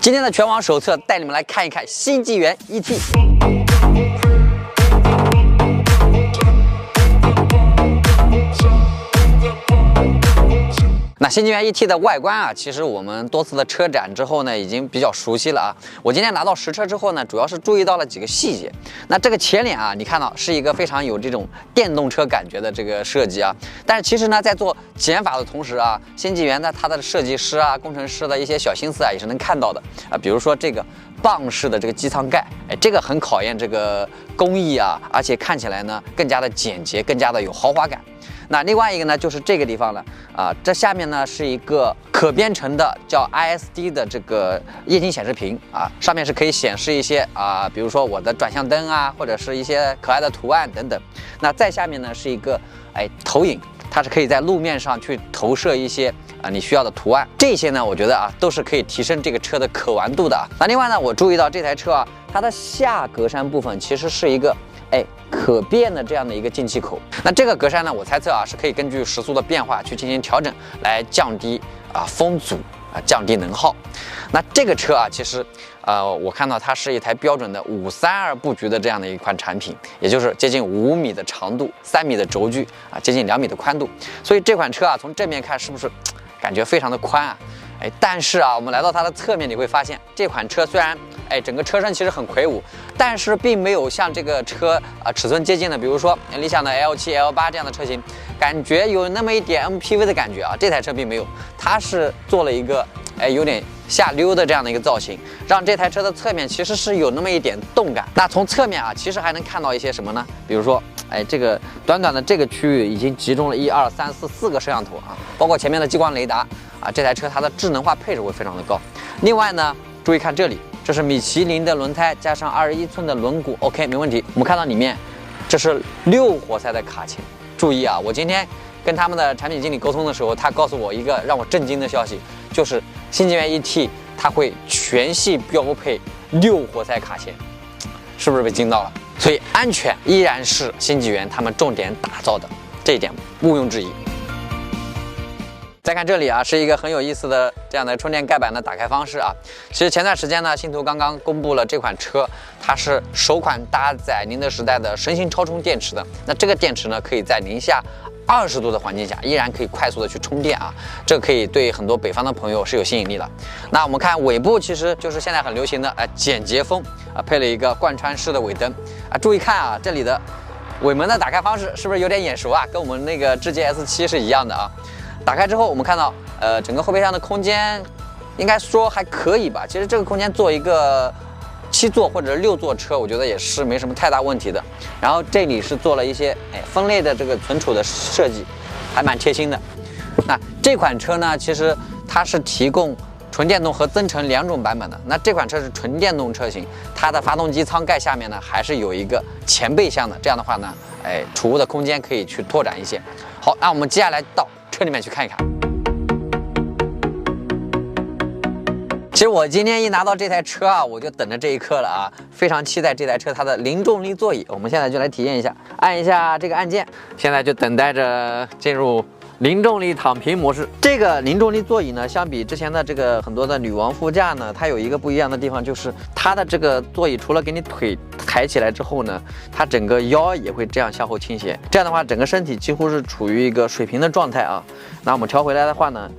今天的全网手册带你们来看一看新纪元 ET。那新纪元 ET 的外观啊，其实我们多次的车展之后呢，已经比较熟悉了啊。我今天拿到实车之后呢，主要是注意到了几个细节。那这个前脸啊，你看到是一个非常有这种电动车感觉的这个设计啊。但是其实呢，在做减法的同时啊，新纪元呢它的设计师啊、工程师的一些小心思啊，也是能看到的啊。比如说这个棒式的这个机舱盖，哎，这个很考验这个工艺啊，而且看起来呢更加的简洁，更加的有豪华感。那另外一个呢，就是这个地方了啊，这下面呢是一个可编程的叫 ISD 的这个液晶显示屏啊，上面是可以显示一些啊，比如说我的转向灯啊，或者是一些可爱的图案等等。那再下面呢是一个投影，它是可以在路面上去投射一些你需要的图案。这些呢，我觉得啊都是可以提升这个车的可玩度的啊。那另外呢，我注意到这台车啊，它的下格栅部分其实是一个可变的这样的一个进气口。那这个格栅呢，我猜测啊是可以根据时速的变化去进行调整，来降低风阻降低能耗。那这个车啊，其实我看到它是一台标准的532布局的这样的一款产品，也就是接近5米的长度，3米的轴距啊，接近2米的宽度。所以这款车啊，从正面看是不是感觉非常的宽啊？但是啊，我们来到它的侧面，你会发现这款车虽然整个车身其实很魁梧，但是并没有像这个车尺寸接近的，比如说理想的 L7、L8这样的车型，感觉有那么一点 MPV 的感觉啊。这台车并没有，它是做了一个有点下溜的这样的一个造型，让这台车的侧面其实是有那么一点动感。那从侧面啊，其实还能看到一些什么呢？比如说这个短短的这个区域已经集中了1、2、3、4个摄像头啊，包括前面的激光雷达啊。这台车它的智能化配置会非常的高。另外呢，注意看这里，这是米其林的轮胎加上21寸的轮毂 ，OK 没问题。我们看到里面这是6活塞的卡钳。注意啊，我今天跟他们的产品经理沟通的时候，他告诉我一个让我震惊的消息，就是新纪元 ET 它会全系标配6活塞卡钳，是不是被惊到了？所以安全依然是新纪元他们重点打造的，这一点毋庸置疑。再看这里啊，是一个很有意思的这样的充电盖板的打开方式啊。其实前段时间呢，信途刚刚公布了这款车，它是首款搭载宁德时代的神行超充电池的。那这个电池呢，可以在零下20度的环境下，依然可以快速的去充电啊。这个可以对很多北方的朋友是有吸引力的。那我们看尾部，其实就是现在很流行的简洁风啊，配了一个贯穿式的尾灯啊。注意看啊，这里的尾门的打开方式是不是有点眼熟啊？跟我们那个智界 S7是一样的啊。打开之后，我们看到，整个后备箱的空间应该说还可以吧。其实这个空间做一个7座或者6座车，我觉得也是没什么太大问题的。然后这里是做了一些分类的这个存储的设计，还蛮贴心的。那这款车呢，其实它是提供纯电动和增程2种版本的。那这款车是纯电动车型，它的发动机舱盖下面呢还是有一个前备箱的，这样的话呢，储物的空间可以去拓展一些。好，那我们接下来到车里面去看一看。其实我今天一拿到这台车啊，我就等着这一刻了啊，非常期待这台车它的零重力座椅。我们现在就来体验一下，按一下这个按键，现在就等待着进入零重力躺平模式。这个零重力座椅呢，相比之前的这个很多的女王副驾呢，它有一个不一样的地方，就是它的这个座椅除了给你腿抬起来之后呢，它整个腰也会这样向后倾斜，这样的话整个身体几乎是处于一个水平的状态啊。那我们调回来的话呢，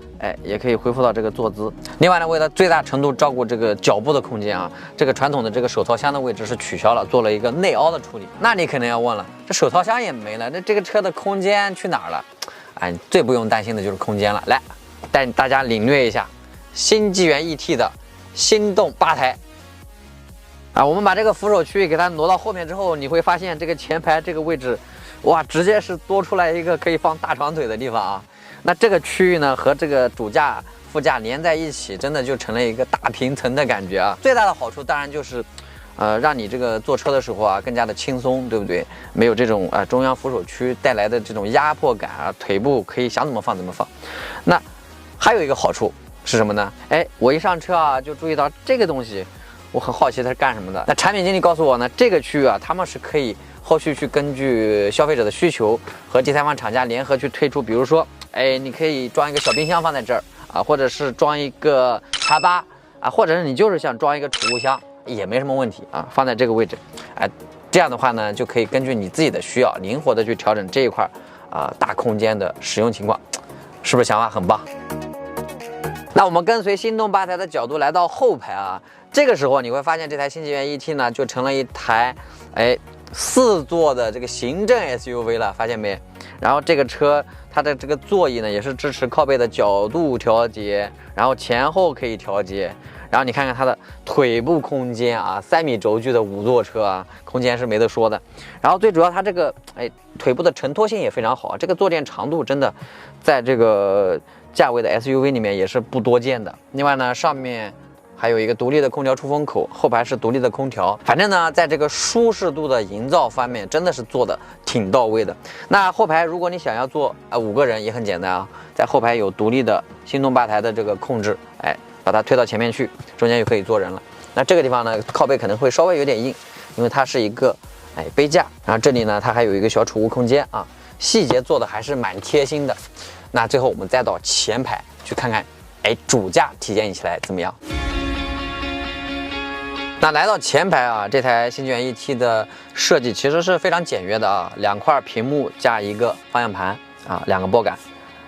也可以恢复到这个坐姿。另外呢，为了最大程度照顾这个脚部的空间啊，这个传统的这个手操箱的位置是取消了，做了一个内凹的处理。那你可能要问了，这手操箱也没了，那这个车的空间去哪儿了？最不用担心的就是空间了。来，带大家领略一下新纪元 ET 的心动吧台啊。我们把这个扶手区域给它挪到后面之后，你会发现这个前排这个位置，哇，直接是多出来一个可以放大长腿的地方啊。那这个区域呢，和这个主驾、副驾连在一起，真的就成了一个大平层的感觉啊。最大的好处当然就是，让你这个坐车的时候啊更加的轻松，对不对？没有这种中央扶手区带来的这种压迫感啊，腿部可以想怎么放怎么放。那还有一个好处是什么呢？我一上车啊就注意到这个东西，我很好奇它是干什么的。那产品经理告诉我呢，这个区域啊，他们是可以后续去根据消费者的需求和第三方厂家联合去推出，比如说，你可以装一个小冰箱放在这儿啊，或者是装一个茶吧啊，或者是你就是想装一个储物箱也没什么问题啊，放在这个位置，哎，这样的话呢就可以根据你自己的需要灵活的去调整这一块大空间的使用情况，是不是想法很棒？那我们跟随心动吧台的角度来到后排啊，这个时候你会发现这台新纪元 ET 呢就成了一台4座的这个行政 SUV 了，发现没？然后这个车它的这个座椅呢也是支持靠背的角度调节，然后前后可以调节。然后你看看它的腿部空间啊，3米轴距的5座车啊，空间是没得说的。然后最主要它这个腿部的承托性也非常好，这个坐垫长度真的在这个价位的 SUV 里面也是不多见的。另外呢，上面还有一个独立的空调出风口，后排是独立的空调。反正呢，在这个舒适度的营造方面，真的是做的挺到位的。那后排如果你想要坐5个人也很简单啊，在后排有独立的心动吧台的这个控制，把它推到前面去，中间就可以坐人了。那这个地方呢，靠背可能会稍微有点硬，因为它是一个杯架。然后这里呢，它还有一个小储物空间啊，细节做的还是蛮贴心的。那最后我们再到前排去看看，主驾体验起来怎么样？那来到前排啊，这台新纪元 ET 的设计其实是非常简约的啊，2块屏幕加一个方向盘啊，2个拨杆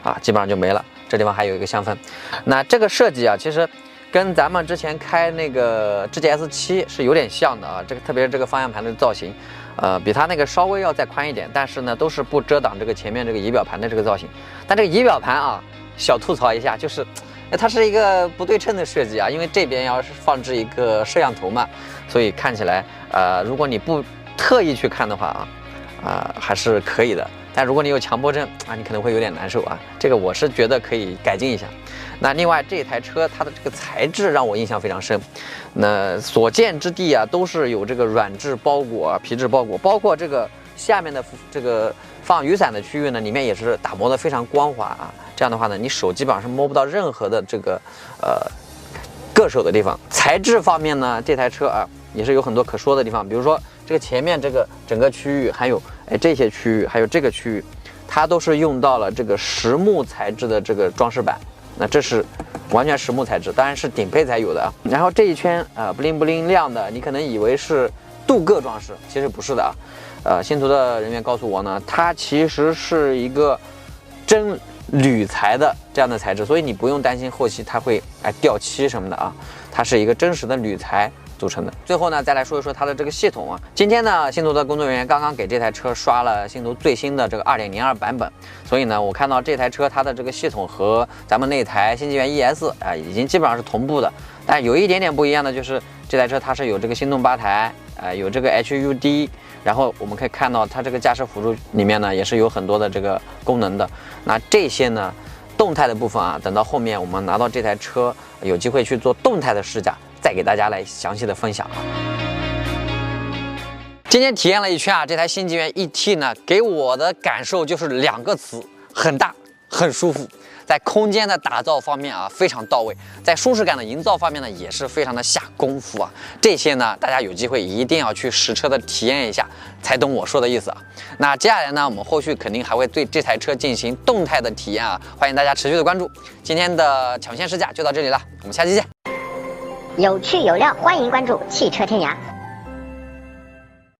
啊，基本上就没了。这地方还有一个香氛。那这个设计啊，其实跟咱们之前开那个智界 S7是有点像的啊。这个特别是这个方向盘的造型，比它那个稍微要再宽一点，但是呢都是不遮挡这个前面这个仪表盘的这个造型。但这个仪表盘啊，小吐槽一下，就是它是一个不对称的设计啊，因为这边要是放置一个摄像头嘛，所以看起来如果你不特意去看的话还是可以的。但如果你有强迫症啊，你可能会有点难受啊。这个我是觉得可以改进一下。那另外这台车它的这个材质让我印象非常深，那所见之地啊都是有这个软质包裹、皮质包裹，包括这个下面的这个放雨伞的区域呢，里面也是打磨的非常光滑啊。这样的话呢，你手基本上是摸不到任何的这个硌手的地方。材质方面呢，这台车啊也是有很多可说的地方，比如说这个前面这个整个区域，还有这些区域，还有这个区域，它都是用到了这个实木材质的这个装饰板。那这是完全实木材质，当然是顶配才有的啊。然后这一圈不灵不灵亮的，你可能以为是镀铬装饰，其实不是的啊。新途的人员告诉我呢，它其实是一个真铝材的这样的材质，所以你不用担心后期它会掉漆什么的啊。它是一个真实的铝材组成的。最后呢，再来说一说它的这个系统啊。今天呢，新途的工作人员刚刚给这台车刷了新途最新的这个 2.02 版本，所以呢，我看到这台车它的这个系统和咱们那台新纪元 ES 已经基本上是同步的，但有一点点不一样的就是这台车它是有这个心动吧台，有这个 HUD， 然后我们可以看到它这个驾驶辅助里面呢也是有很多的这个功能的。那这些呢，动态的部分啊，等到后面我们拿到这台车有机会去做动态的试驾，再给大家来详细的分享。今天体验了一圈啊，这台新纪元 ET 呢，给我的感受就是2个词：很大，很舒服。在空间的打造方面啊，非常到位；在舒适感的营造方面呢，也是非常的下功夫啊。这些呢，大家有机会一定要去实车的体验一下，才懂我说的意思啊。那接下来呢，我们后续肯定还会对这台车进行动态的体验啊，欢迎大家持续的关注。今天的抢先试驾就到这里了，我们下期见。有趣有料，欢迎关注汽车天涯。